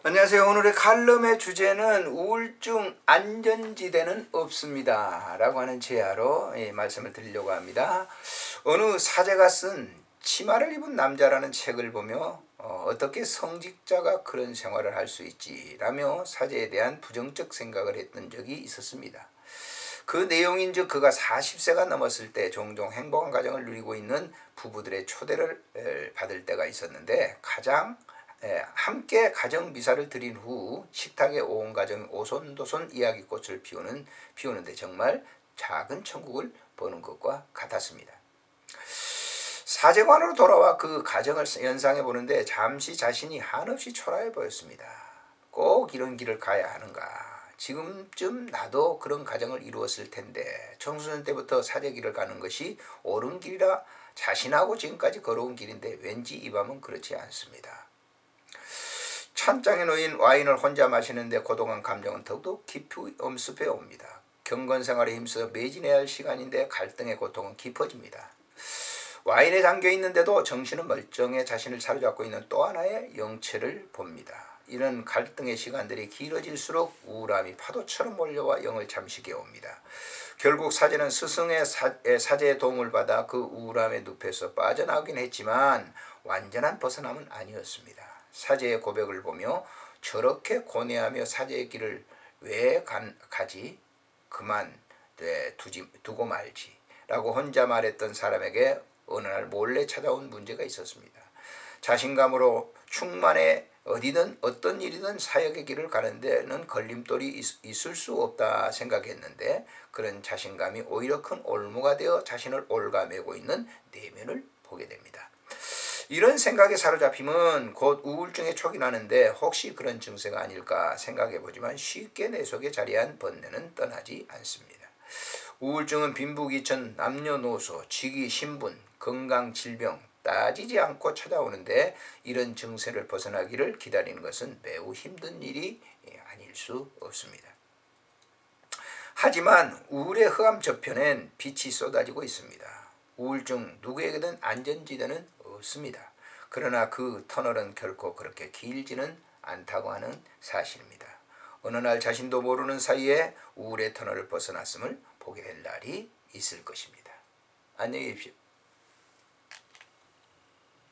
안녕하세요. 오늘의 칼럼의 주제는 우울증 안전지대는 없습니다 라고 하는 제야로 말씀을 드리려고 합니다. 어느 사제가 쓴 치마를 입은 남자라는 책을 보며 어떻게 성직자가 그런 생활을 할 수 있지 라며 사제에 대한 부정적 생각을 했던 적이 있었습니다. 그 내용인즉 그가 40세가 넘었을 때 종종 행복한 가정을 누리고 있는 부부들의 초대를 받을 때가 있었는데 함께 가정 미사를 드린 후 식탁에 온 가정이 오손도손 이야기꽃을 피우는데 정말 작은 천국을 보는 것과 같았습니다. 사제관으로 돌아와 그 가정을 연상해 보는데 잠시 자신이 한없이 초라해 보였습니다. 꼭 이런 길을 가야 하는가? 지금쯤 나도 그런 가정을 이루었을 텐데 청소년 때부터 사제길을 가는 것이 옳은 길이라 자신하고 지금까지 걸어온 길인데 왠지 이 밤은 그렇지 않습니다. 찬장에 놓인 와인을 혼자 마시는데 고동한 감정은 더욱더 깊이 엄습해 옵니다. 경건생활에 힘써 매진해야 할 시간인데 갈등의 고통은 깊어집니다. 와인에 잠겨 있는데도 정신은 멀쩡해 자신을 사로잡고 있는 또 하나의 영체를 봅니다. 이런 갈등의 시간들이 길어질수록 우울함이 파도처럼 몰려와 영을 잠시게 옵니다. 결국 사제는 스승의 사제의 도움을 받아 그 우울함의 늪에서 빠져나오긴 했지만 완전한 벗어남은 아니었습니다. 사제의 고백을 보며 저렇게 고뇌하며 사제의 길을 왜 가지? 그만 두고 말지 라고 혼자 말했던 사람에게 어느 날 몰래 찾아온 문제가 있었습니다. 자신감으로 충만해 어디든 어떤 일이든 사역의 길을 가는 데는 걸림돌이 있을 수 없다 생각했는데 그런 자신감이 오히려 큰 올무가 되어 자신을 올가매고 있는 내면을 보게 됩니다. 이런 생각에 사로잡히면 곧 우울증에 촉이 나는데 혹시 그런 증세가 아닐까 생각해보지만 쉽게 내 속에 자리한 번뇌는 떠나지 않습니다. 우울증은 빈부귀천, 남녀노소, 직위, 신분, 건강, 질병 따지지 않고 찾아오는데 이런 증세를 벗어나기를 기다리는 것은 매우 힘든 일이 아닐 수 없습니다. 하지만 우울의 흑암 저편엔 빛이 쏟아지고 있습니다. 우울증 누구에게든 안전지대는 없습니다. 그러나 그 터널은 결코 그렇게 길지는 않다고 하는 사실입니다. 어느 날 자신도 모르는 사이에 우울의 터널을 벗어났음을 보게 될 날이 있을 것입니다. 안녕히 계십시오.